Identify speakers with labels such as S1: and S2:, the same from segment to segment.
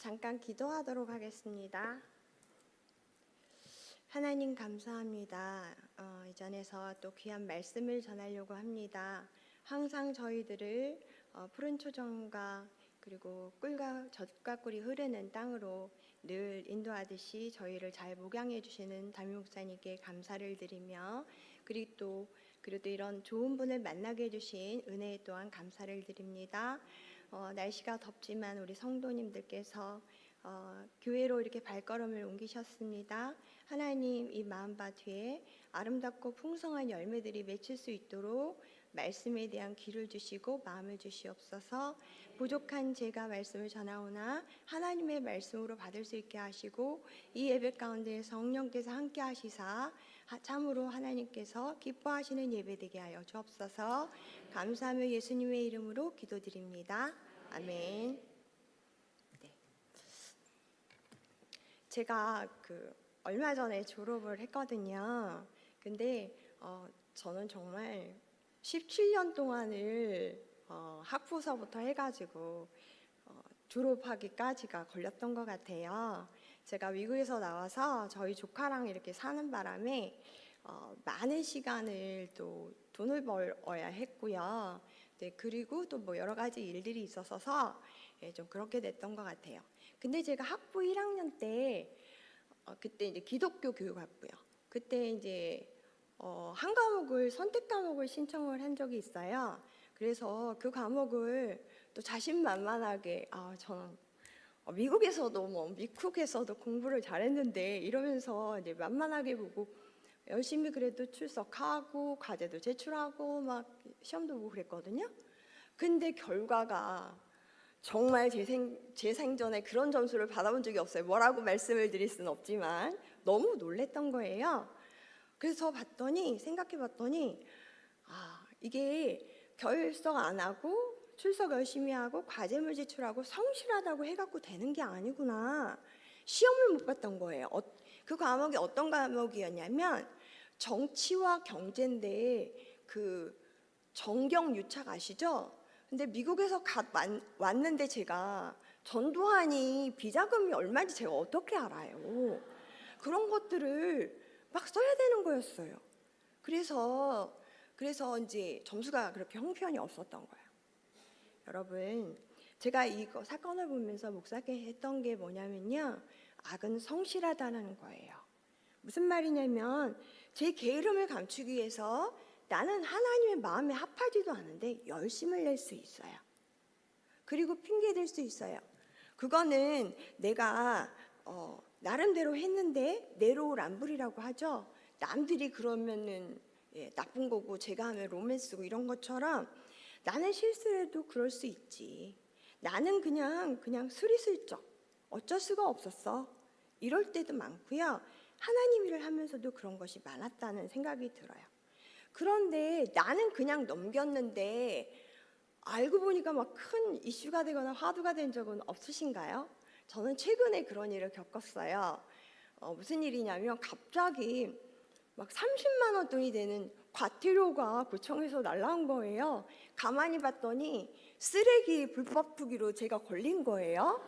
S1: 잠깐 기도하도록 하겠습니다. 하나님 감사합니다. 이전에서 또 귀한 말씀을 전하려고 합니다. 항상 저희들을 푸른 초정과 그리고 꿀과 젖과 꿀이 흐르는 땅으로 늘 인도하듯이 저희를 잘 목양해 주시는 담임 목사님께 감사를 드리며 그리고 또 이런 좋은 분을 만나게 해주신 은혜 또한 감사를 드립니다. 날씨가 덥지만 우리 성도님들께서 교회로 이렇게 발걸음을 옮기셨습니다. 하나님, 이 마음밭 위에 아름답고 풍성한 열매들이 맺힐 수 있도록 말씀에 대한 귀를 주시고 마음을 주시옵소서. 부족한 제가 말씀을 전하오나 하나님의 말씀으로 받을 수 있게 하시고 이 예배 가운데 성령께서 함께 하시사 참으로 하나님께서 기뻐하시는 예배 되게 하여 주옵소서. 감사하며 예수님의 이름으로 기도드립니다. 아멘. 네. 제가 얼마 전에 졸업을 했거든요. 근데 저는 정말 17년 동안을 학부서부터 해가지고 졸업하기까지가 걸렸던 것 같아요. 제가 미국에서 나와서 저희 조카랑 이렇게 사는 바람에 많은 시간을 또 돈을 벌어야 했고요. 네, 그리고 또 뭐 여러 가지 일들이 있어서 좀 그렇게 됐던 것 같아요. 근데 제가 학부 1학년 때 그때 이제 기독교 교육학부요. 그때 이제 한 과목을 선택 과목을 신청을 한 적이 있어요. 그래서 그 과목을 또 자신만만하게 저는 미국에서도 미국에서도 공부를 잘했는데 이러면서 이제 만만하게 보고 열심히 그래도 출석하고 과제도 제출하고 막 시험도 보고 그랬거든요. 근데 결과가 정말 제 생전에 그런 점수를 받아본 적이 없어요. 뭐라고 말씀을 드릴 수는 없지만 너무 놀랬던 거예요. 그래서 생각해 봤더니 이게 결석 안 하고 출석 열심히 하고 과제물 제출하고 성실하다고 해갖고 되는 게 아니구나. 시험을 못 봤던 거예요. 그 과목이 어떤 과목이었냐면 정치와 경제인데 정경유착 아시죠? 근데 미국에서 왔는데 제가 전두환이 비자금이 얼마인지 제가 어떻게 알아요? 그런 것들을 막 써야 되는 거였어요. 그래서 이제 점수가 그렇게 형편이 없었던 거예요. 여러분, 제가 이거 사건을 보면서 목사께 했던 게 뭐냐면요, 악은 성실하다는 거예요. 무슨 말이냐면 제 게으름을 감추기 위해서 나는 하나님의 마음에 합하지도 않은데 열심을 낼 수 있어요. 그리고 핑계 댈 수 있어요. 그거는 내가 나름대로 했는데 내로남불이라고 하죠. 남들이 그러면은 나쁜 거고 제가 하면 로맨스고 이런 것처럼 나는 실수해도 그럴 수 있지. 나는 그냥 스리슬쩍 어쩔 수가 없었어. 이럴 때도 많고요. 하나님 일을 하면서도 그런 것이 많았다는 생각이 들어요. 그런데 나는 그냥 넘겼는데 알고 보니까 막 큰 이슈가 되거나 화두가 된 적은 없으신가요? 저는 최근에 그런 일을 겪었어요. 무슨 일이냐면 갑자기 막 30만 원 돈이 되는 과태료가 구청에서 날라온 거예요. 가만히 봤더니 쓰레기 불법 투기로 제가 걸린 거예요.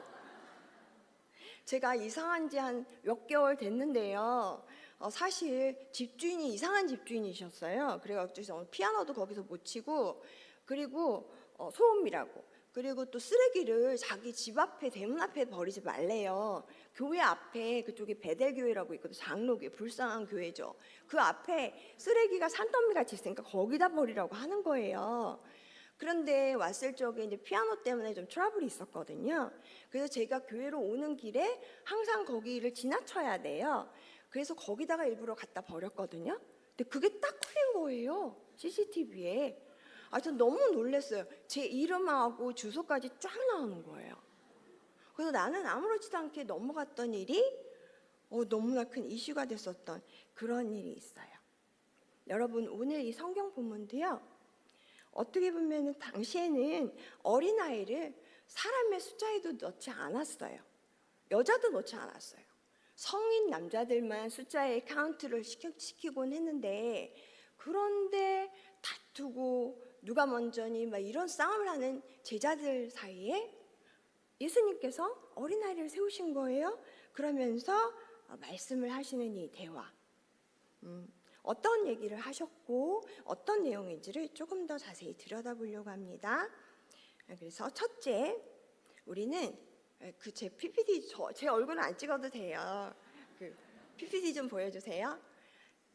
S1: 제가 이사한 지 한 몇 개월 됐는데요. 사실 집주인이 이상한 집주인이셨어요. 그래가지고 피아노도 거기서 못 치고 그리고 소음이라고 그리고 또 쓰레기를 자기 집 앞에 대문 앞에 버리지 말래요. 교회 앞에 그쪽에 베델교회라고 있거든요. 장로교회 불쌍한 교회죠. 그 앞에 쓰레기가 산더미같이 있으니까 거기다 버리라고 하는 거예요. 그런데 왔을 적에 이제 피아노 때문에 좀 트러블이 있었거든요. 그래서 제가 교회로 오는 길에 항상 거기를 지나쳐야 돼요. 그래서 거기다가 일부러 갖다 버렸거든요. 근데 그게 딱 걸린 거예요. CCTV에. 저 너무 놀랐어요. 제 이름하고 주소까지 쫙 나오는 거예요. 그래서 나는 아무렇지도 않게 넘어갔던 일이 너무나 큰 이슈가 됐었던 그런 일이 있어요. 여러분, 오늘 이 성경 본문도요. 어떻게 보면 당시에는 어린아이를 사람의 숫자에도 넣지 않았어요. 여자도 넣지 않았어요. 성인 남자들만 숫자에 카운트를 시키곤 했는데 그런데 다투고 누가 먼저니 막 이런 싸움을 하는 제자들 사이에 예수님께서 어린아이를 세우신 거예요. 그러면서 말씀을 하시는 이 대화, 어떤 얘기를 하셨고 어떤 내용인지를 조금 더 자세히 들여다보려고 합니다. 그래서 첫째, 우리는 제 PPT, 제 얼굴은 안 찍어도 돼요. PPT 좀 보여주세요.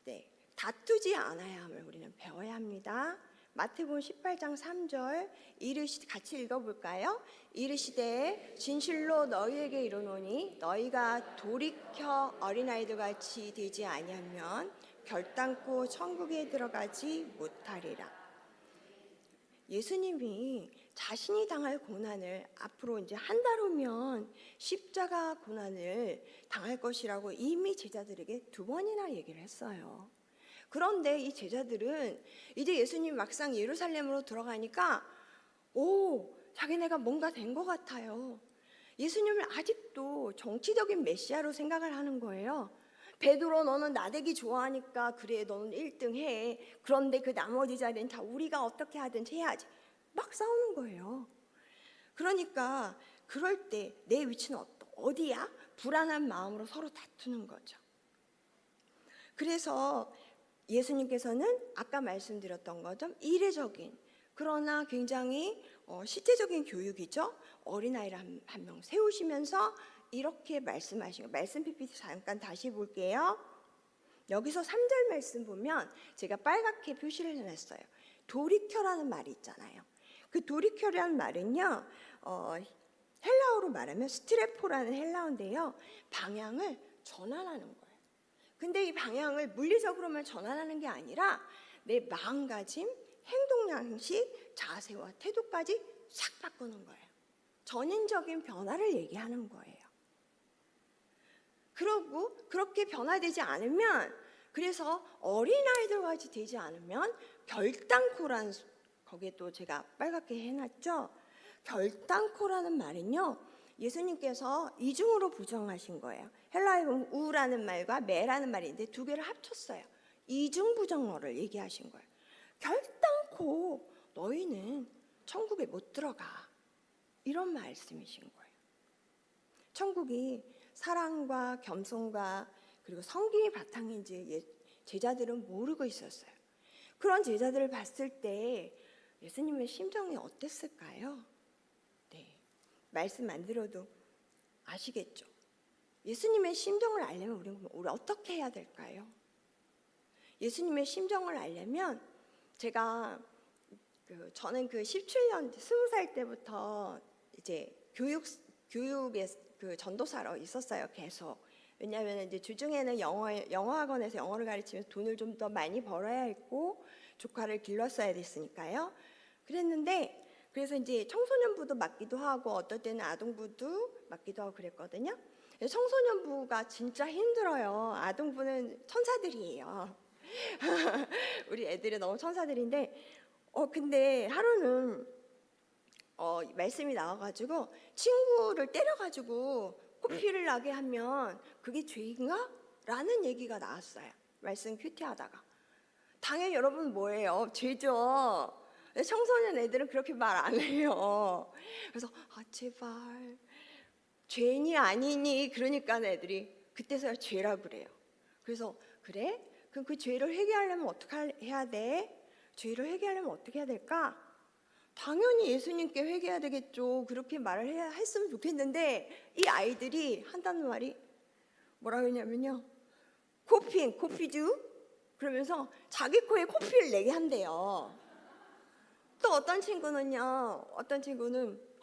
S1: 네, 다투지 않아야 함을 우리는 배워야 합니다. 마태복음 18장 3절, 같이 읽어볼까요? 이르시되 진실로 너희에게 이르노니 너희가 돌이켜 어린아이들 같이 되지 아니하면 결단코 천국에 들어가지 못하리라. 예수님이 자신이 당할 고난을 앞으로 이제 한 달 후면 십자가 고난을 당할 것이라고 이미 제자들에게 2번이나 얘기를 했어요. 그런데 이 제자들은 이제 예수님 막상 예루살렘으로 들어가니까 자기네가 뭔가 된 것 같아요. 예수님을 아직도 정치적인 메시아로 생각을 하는 거예요. 베드로, 너는 나대기 좋아하니까 그래, 너는 1등 해. 그런데 그 나머지 자리는 다 우리가 어떻게 하든지 해야지. 막 싸우는 거예요. 그러니까 그럴 때 내 위치는 어디야? 불안한 마음으로 서로 다투는 거죠. 그래서 예수님께서는 아까 말씀드렸던 것처럼 이례적인, 그러나 굉장히 실제적인 교육이죠. 어린아이를 한 명 세우시면서 이렇게 말씀하신 거. 말씀 PPT 잠깐 다시 볼게요. 여기서 3절 말씀 보면 제가 빨갛게 표시를 해놨어요. 돌이켜라는 말이 있잖아요. 그 돌이켜라는 말은요, 헬라어로 말하면 스트레포라는 헬라어인데요, 방향을 전환하는 거예요. 근데 이 방향을 물리적으로만 전환하는 게 아니라 내 마음가짐, 행동 양식, 자세와 태도까지 싹 바꾸는 거예요. 전인적인 변화를 얘기하는 거예요. 그러고 그렇게 변화되지 않으면, 그래서 어린아이들 같이 되지 않으면 결단코라는, 거기에 또 제가 빨갛게 해놨죠. 결단코라는 말은요, 예수님께서 이중으로 부정하신 거예요. 헬라어에 보면 우라는 말과 매라는 말인데 2개를 합쳤어요. 이중 부정어를 얘기하신 거예요. 결단코 너희는 천국에 못 들어가, 이런 말씀이신 거예요. 천국이 사랑과 겸손과 그리고 성김이 바탕인지 제자들은 모르고 있었어요. 그런 제자들을 봤을 때 예수님의 심정이 어땠을까요? 네, 말씀 안 들어도 아시겠죠? 예수님의 심정을 알려면 우리 어떻게 해야 될까요? 예수님의 심정을 알려면, 저는 17년, 20살 때부터 이제 교육에 전도사로 있었어요, 계속. 왜냐하면 이제 주중에는 영어학원에서 영어를 가르치면서 돈을 좀 더 많이 벌어야 했고, 조카를 길렀어야 됐으니까요. 그래서 이제 청소년부도 맡기도 하고, 어떨 때는 아동부도 맡기도 하고 그랬거든요. 청소년부가 진짜 힘들어요. 아동부는 천사들이에요. 우리 애들이 너무 천사들인데, 근데 하루는 말씀이 나와가지고 친구를 때려가지고 코피를 나게 하면 그게 죄인가? 라는 얘기가 나왔어요. 말씀 큐티하다가. 당연히 여러분 뭐예요? 죄죠. 청소년 애들은 그렇게 말 안 해요. 그래서 제발 죄인이 아니니, 그러니까 애들이 그때서야 죄라 그래요. 그래서 그래? 그럼 그 죄를 회개하려면 어떻게 해야 돼? 죄를 회개하려면 어떻게 해야 될까? 당연히 예수님께 회개해야 되겠죠. 그렇게 말을 했으면 좋겠는데, 이 아이들이 한다는 말이 뭐라고 했냐면요, 코피주? 그러면서 자기 코에 코피를 내게 한대요. 또 어떤 친구는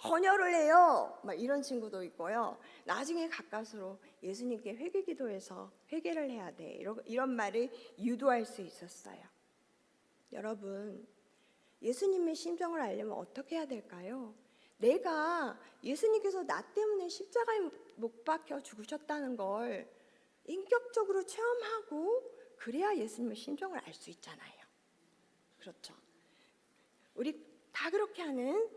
S1: 헌혈을 해요. 막 이런 친구도 있고요. 나중에 가까스로 예수님께 회개 기도해서 회개를 해야 돼, 이런 말을 유도할 수 있었어요. 여러분, 예수님의 심정을 알려면 어떻게 해야 될까요? 내가 예수님께서 나 때문에 십자가에 못 박혀 죽으셨다는 걸 인격적으로 체험하고, 그래야 예수님의 심정을 알 수 있잖아요. 그렇죠? 우리 다 그렇게 하는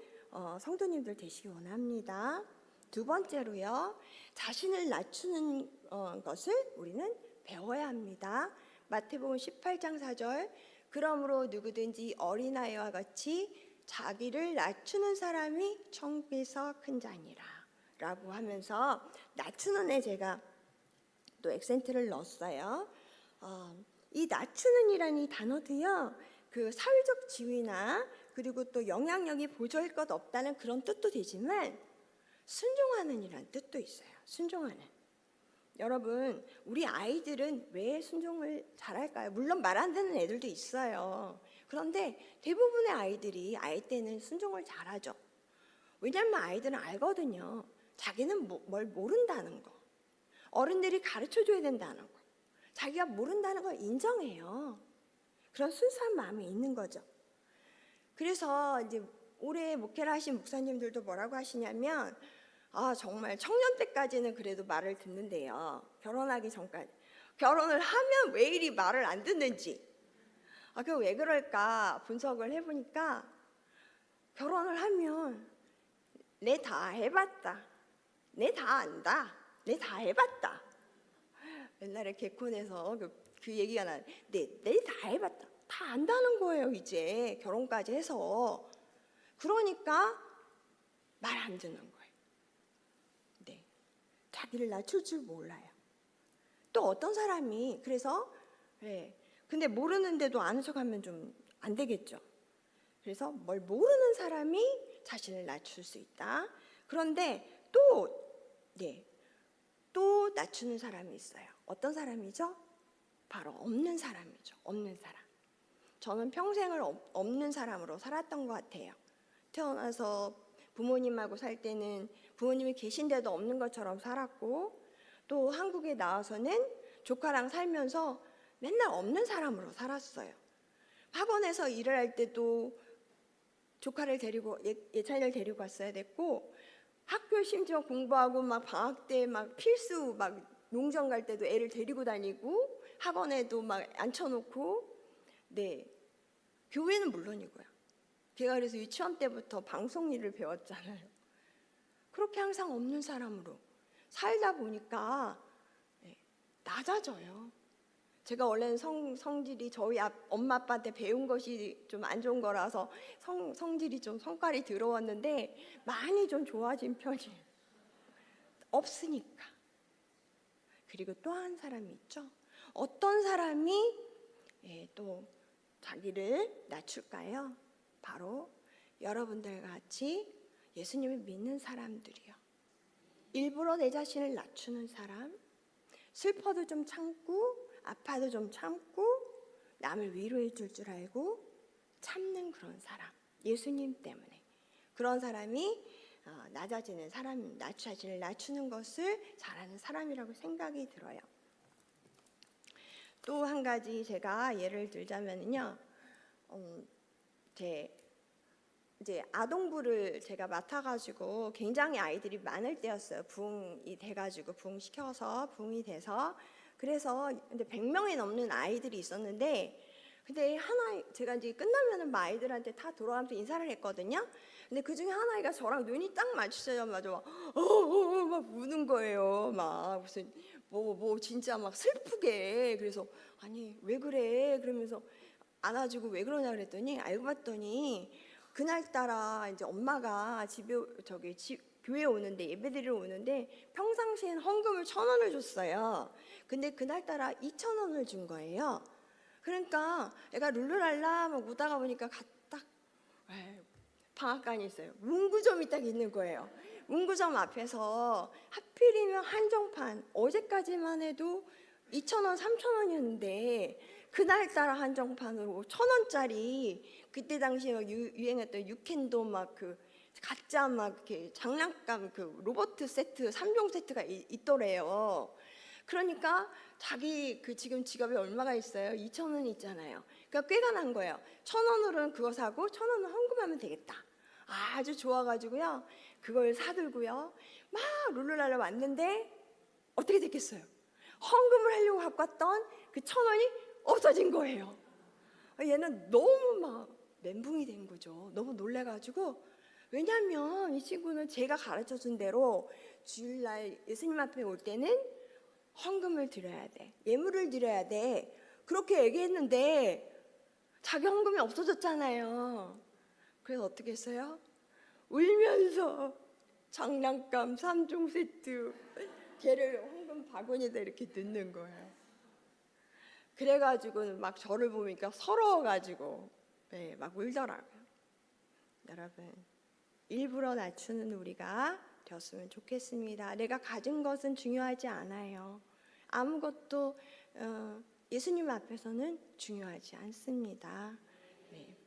S1: 성도님들 되시기 원합니다. 2번째로요, 자신을 낮추는 것을 우리는 배워야 합니다. 마태복음 18장 4절, 그러므로 누구든지 어린아이와 같이 자기를 낮추는 사람이 천국에서 큰 자니라. 라고 하면서 낮추는 애 제가 또 액센트를 넣었어요. 이 낮추는 이라는 이 단어도요, 그 사회적 지위나 그리고 또 영향력이 보조할 것 없다는 그런 뜻도 되지만 순종하는 이라는 뜻도 있어요. 순종하는. 여러분, 우리 아이들은 왜 순종을 잘할까요? 물론 말 안 듣는 애들도 있어요. 그런데 대부분의 아이들이 아이 때는 순종을 잘하죠. 왜냐하면 아이들은 알거든요. 자기는 뭘 모른다는 거. 어른들이 가르쳐줘야 된다는 거. 자기가 모른다는 걸 인정해요. 그런 순수한 마음이 있는 거죠. 그래서 이제 올해 목회를 하신 목사님들도 뭐라고 하시냐면, 정말 청년 때까지는 그래도 말을 듣는데요. 결혼하기 전까지. 결혼을 하면 왜 이리 말을 안 듣는지. 그 왜 그럴까 분석을 해보니까, 결혼을 하면 내 다 해봤다. 내 다 안다. 내 다 해봤다. 옛날에 개콘에서 그 얘기가 내 다 해봤다. 다 안다는 거예요. 이제 결혼까지 해서. 그러니까 말 안 듣는 거예요. 네, 자기를 낮출 줄 몰라요. 또 어떤 사람이 그래서 근데 모르는데도 아는 척하면 좀 안 되겠죠. 그래서 뭘 모르는 사람이 자신을 낮출 수 있다. 그런데 또 낮추는 사람이 있어요. 어떤 사람이죠? 바로 없는 사람이죠. 없는 사람. 저는 평생을 없는 사람으로 살았던 것 같아요. 태어나서 부모님하고 살 때는 부모님이 계신데도 없는 것처럼 살았고, 또 한국에 나와서는 조카랑 살면서 맨날 없는 사람으로 살았어요. 학원에서 일을 할 때도 조카를 데리고 예찬이를 데리고 갔어야 됐고, 학교 심지어 공부하고 막 방학 때 막 필수 막 농정 갈 때도 애를 데리고 다니고, 학원에도 막 앉혀놓고, 교회는 물론이고요. 제가 그래서 유치원 때부터 방송 일을 배웠잖아요. 그렇게 항상 없는 사람으로 살다 보니까 낮아져요. 제가 원래는 성질이 저희 엄마 아빠한테 배운 것이 좀 안 좋은 거라서 성질이 좀 성깔이 더러웠는데 많이 좀 좋아진 편이에요. 없으니까. 그리고 또 한 사람이 있죠. 어떤 사람이 또 자기를 낮출까요? 바로 여러분들 같이 예수님을 믿는 사람들이요. 일부러 내 자신을 낮추는 사람, 슬퍼도 좀 참고 아파도 좀 참고 남을 위로해 줄 줄 알고 참는 그런 사람, 예수님 때문에. 그런 사람이 낮아지는 사람, 자신을 낮추는 것을 잘하는 사람이라고 생각이 들어요. 또 한 가지 제가 예를 들자면요, 이제 아동부를 제가 맡아가지고 굉장히 아이들이 많을 때였어요. 부흥이 돼가지고 부흥이 돼서 그래서 근데 100명이 넘는 아이들이 있었는데, 근데 제가 이제 끝나면은 아이들한테 다 돌아가면서 인사를 했거든요. 근데 그 중에 하나가 저랑 눈이 딱 마주쳐자마자 막 우는 거예요. 막 무슨 진짜 막 슬프게. 그래서 아니 왜 그래? 그러면서 안아주고 왜 그러냐 그랬더니 알고 봤더니 그날따라 이제 엄마가 교회 오는데 예배드리러 오는데 평상시엔 헌금을 1,000원을 줬어요. 근데 그날따라 2,000원을 준 거예요. 그러니까 애가 룰루랄라 막 우다가 보니까 딱 방앗간이 있어요. 문구점이 딱 있는 거예요. 문구점 앞에서 하필이면 한정판, 어제까지만 해도 2,000원, 3,000원이었는데 그날따라 한정판으로 1,000원짜리 그때 당시에 유행했던 유캔도 막 가짜 막 이렇게 장난감 로봇 세트 3종 세트가 있더래요. 그러니까 자기 지금 지갑에 얼마가 있어요? 2,000원 있잖아요. 그러니까 꾀가 난 거예요. 1,000원으로는 그거 사고 1,000원은 헌금하면 되겠다. 아주 좋아가지고요. 그걸 사들고요. 막 룰루랄라 왔는데 어떻게 됐겠어요? 헌금을 하려고 갖고 왔던 그 1,000원이 없어진 거예요. 얘는 너무 막 멘붕이 된 거죠. 너무 놀래가지고. 왜냐하면 이 친구는 제가 가르쳐준 대로 주일날 예수님 앞에 올 때는 헌금을 드려야 돼. 예물을 드려야 돼. 그렇게 얘기했는데 자기 헌금이 없어졌잖아요. 그래서 어떻게 했어요? 울면서 장난감 3종 세트 걔를 황금 바구니에다 이렇게 넣는 거예요. 그래가지고 막 저를 보니까 서러워가지고 네, 막 울더라고요. 여러분, 일부러 낮추는 우리가 되었으면 좋겠습니다. 내가 가진 것은 중요하지 않아요. 아무것도 예수님 앞에서는 중요하지 않습니다. 네.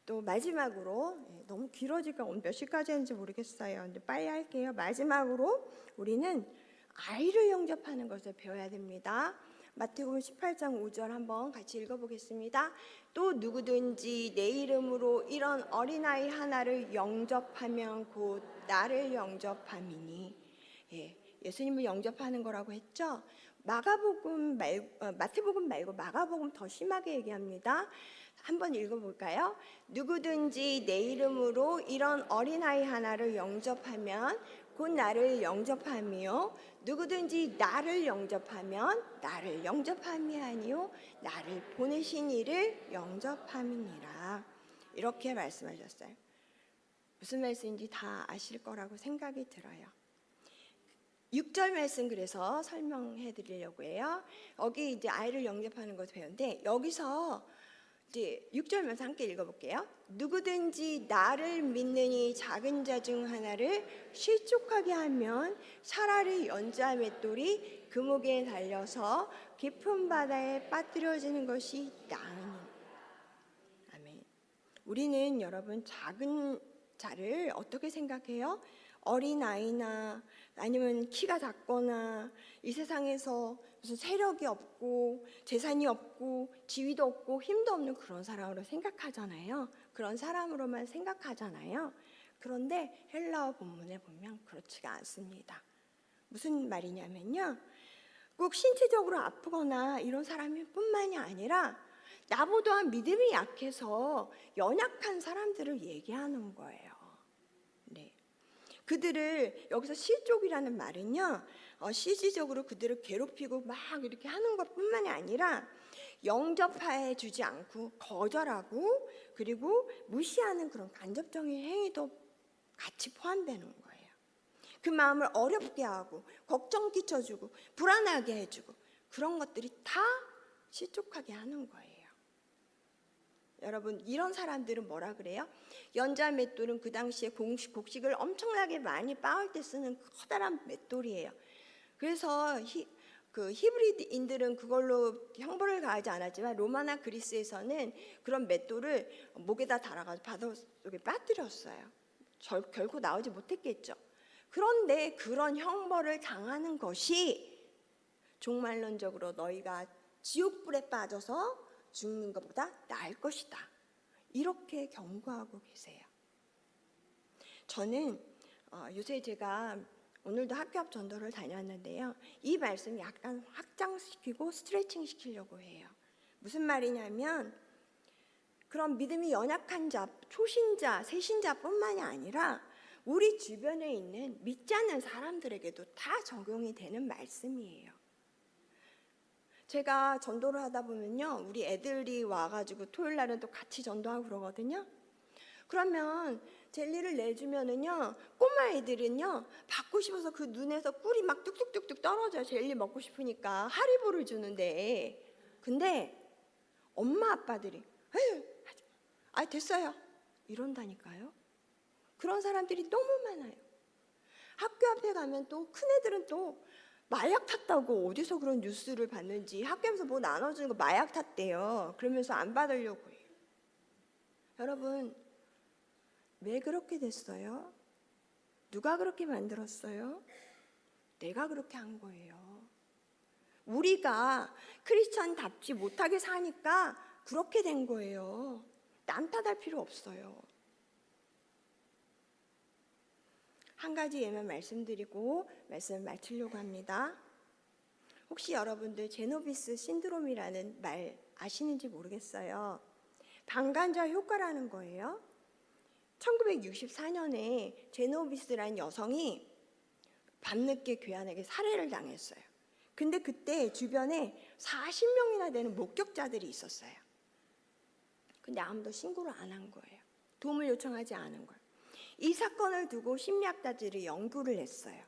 S1: 또 마지막으로 너무 길어질까 오늘 몇 시까지 했는지 모르겠어요. 근데 빨리 할게요. 마지막으로 우리는 아이를 영접하는 것을 배워야 됩니다. 마태복음 18장 5절 한번 같이 읽어보겠습니다. 또 누구든지 내 이름으로 이런 어린아이 하나를 영접하면 곧 나를 영접함이니. 예수님을 영접하는 거라고 했죠. 마태복음 말고 마가복음 더 심하게 얘기합니다. 한번 읽어볼까요? 누구든지 내 이름으로 이런 어린아이 하나를 영접하면 곧 나를 영접함이요. 누구든지 나를 영접하면 나를 영접함이 아니요 나를 보내신 이를 영접함이니라. 이렇게 말씀하셨어요. 무슨 말씀인지 다 아실 거라고 생각이 들어요. 6절 말씀 그래서 설명해 드리려고 해요. 여기 이제 아이를 영접하는 것을 배우는데 여기서 이제 6절 말씀 함께 읽어볼게요. 누구든지 나를 믿느니 작은 자 중 하나를 실족하게 하면 차라리 연자 맷돌이 금옥에 달려서 깊은 바다에 빠뜨려지는 것이 나으니. 아멘. 우리는 여러분 작은 자를 어떻게 생각해요? 어린아이나 아니면 키가 작거나 이 세상에서 무슨 세력이 없고 재산이 없고 지위도 없고 힘도 없는 그런 사람으로 생각하잖아요. 그런 사람으로만 생각하잖아요. 그런데 헬라어 본문에 보면 그렇지가 않습니다. 무슨 말이냐면요. 꼭 신체적으로 아프거나 이런 사람이 뿐만이 아니라 나보다 믿음이 약해서 연약한 사람들을 얘기하는 거예요. 네. 그들을 여기서 실족이라는 말은요, 실질적으로 그들을 괴롭히고 막 이렇게 하는 것뿐만이 아니라 영접해 주지 않고 거절하고 그리고 무시하는 그런 간접적인 행위도 같이 포함되는 거예요. 그 마음을 어렵게 하고 걱정 끼쳐주고 불안하게 해주고 그런 것들이 다 실족하게 하는 거예요. 여러분, 이런 사람들은 뭐라 그래요? 연자 맷돌은 그 당시에 곡식을 엄청나게 많이 빻을 때 쓰는 커다란 맷돌이에요. 그래서 히브리인들은 그걸로 형벌을 가하지 않았지만 로마나 그리스에서는 그런 맷돌을 목에다 달아가지고 바닷속에 빠뜨렸어요. 결코 나오지 못했겠죠. 그런데 그런 형벌을 당하는 것이 종말론적으로 너희가 지옥불에 빠져서 죽는 것보다 나을 것이다. 이렇게 경고하고 계세요. 저는 요새 제가 오늘도 학교 앞 전도를 다녔는데요. 이 말씀을 약간 확장시키고 스트레칭 시키려고 해요. 무슨 말이냐면 그런 믿음이 연약한 자, 초신자, 새신자뿐만이 아니라 우리 주변에 있는 믿지 않는 사람들에게도 다 적용이 되는 말씀이에요. 제가 전도를 하다 보면요, 우리 애들이 와가지고 토요일 날은 또 같이 전도하고 그러거든요. 그러면 젤리를 내주면은요, 꼬마 애들은요, 받고 싶어서 그 눈에서 꿀이 막 뚝뚝뚝뚝 떨어져요. 젤리 먹고 싶으니까 하리보를 주는데, 근데 엄마 아빠들이 에휴, 됐어요 이런다니까요. 그런 사람들이 너무 많아요. 학교 앞에 가면 또 큰 애들은 또 마약 탔다고 어디서 그런 뉴스를 봤는지 학교에서 뭐 나눠주는 거 마약 탔대요. 그러면서 안 받으려고 해요. 여러분, 왜 그렇게 됐어요? 누가 그렇게 만들었어요? 내가 그렇게 한 거예요. 우리가 크리스천답지 못하게 사니까 그렇게 된 거예요. 남 탓할 필요 없어요. 한 가지 예만 말씀드리고 말씀을 마치려고 합니다. 혹시 여러분들 제노비스 신드롬이라는 말 아시는지 모르겠어요. 방관자 효과라는 거예요. 1964년에 제노비스라는 여성이 밤늦게 교환에게 살해를 당했어요. 근데 그때 주변에 40명이나 되는 목격자들이 있었어요. 근데 아무도 신고를 안 한 거예요. 도움을 요청하지 않은 거예요. 이 사건을 두고 심리학자들이 연구를 했어요.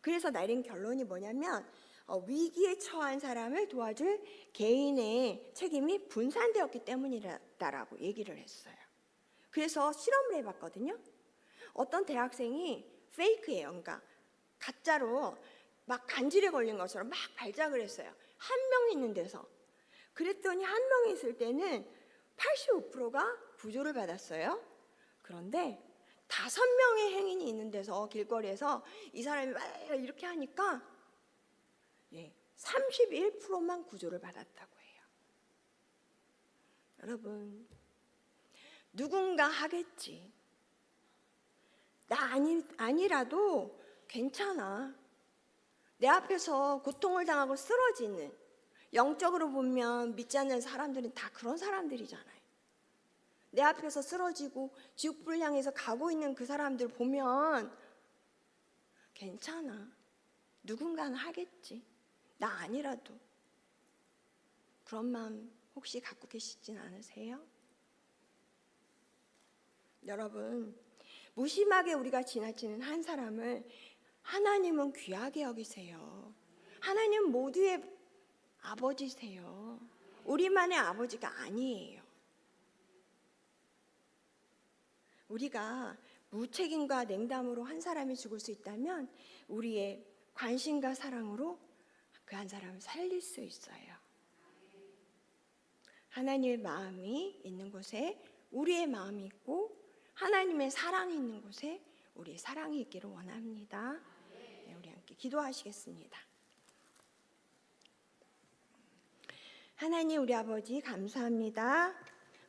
S1: 그래서 내린 결론이 뭐냐면 위기에 처한 사람을 도와줄 개인의 책임이 분산되었기 때문이다라고 얘기를 했어요. 그래서 실험을 해봤거든요. 어떤 대학생이 페이크예요. 그러니까 가짜로 막 간질에 걸린 것처럼 막 발작을 했어요. 한 명 있는 데서. 그랬더니 한 명 있을 때는 85%가 구조를 받았어요. 그런데 5명의 행인이 있는 데서 길거리에서 이 사람이 막 이렇게 하니까 31%만 구조를 받았다고 해요. 여러분, 누군가 하겠지. 나 아니라도 괜찮아. 내 앞에서 고통을 당하고 쓰러지는, 영적으로 보면 믿지 않는 사람들은 다 그런 사람들이잖아요. 내 앞에서 쓰러지고 지옥불을 향해서 가고 있는 그 사람들 보면 괜찮아. 누군가는 하겠지. 나 아니라도. 그런 마음 혹시 갖고 계시진 않으세요? 여러분, 무심하게 우리가 지나치는 한 사람을 하나님은 귀하게 여기세요. 하나님 모두의 아버지세요. 우리만의 아버지가 아니에요. 우리가 무책임과 냉담으로 한 사람이 죽을 수 있다면 우리의 관심과 사랑으로 그 한 사람을 살릴 수 있어요. 하나님의 마음이 있는 곳에 우리의 마음이 있고 하나님의 사랑이 있는 곳에 우리의 사랑이 있기를 원합니다. 네, 우리 함께 기도하시겠습니다. 하나님 우리 아버지 감사합니다.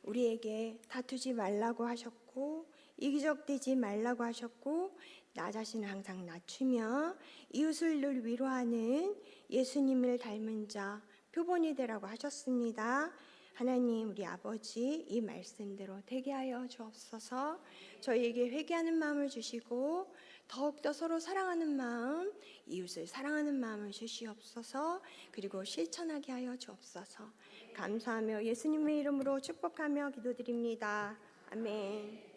S1: 우리에게 다투지 말라고 하셨고 이기적되지 말라고 하셨고 나 자신을 항상 낮추며 이웃을 늘 위로하는 예수님을 닮은 자 표본이 되라고 하셨습니다. 하나님 우리 아버지 이 말씀대로 되게 하여 주옵소서. 저희에게 회개하는 마음을 주시고 더욱더 서로 사랑하는 마음, 이웃을 사랑하는 마음을 주시옵소서. 그리고 실천하게 하여 주옵소서. 감사하며 예수님의 이름으로 축복하며 기도드립니다. 아멘.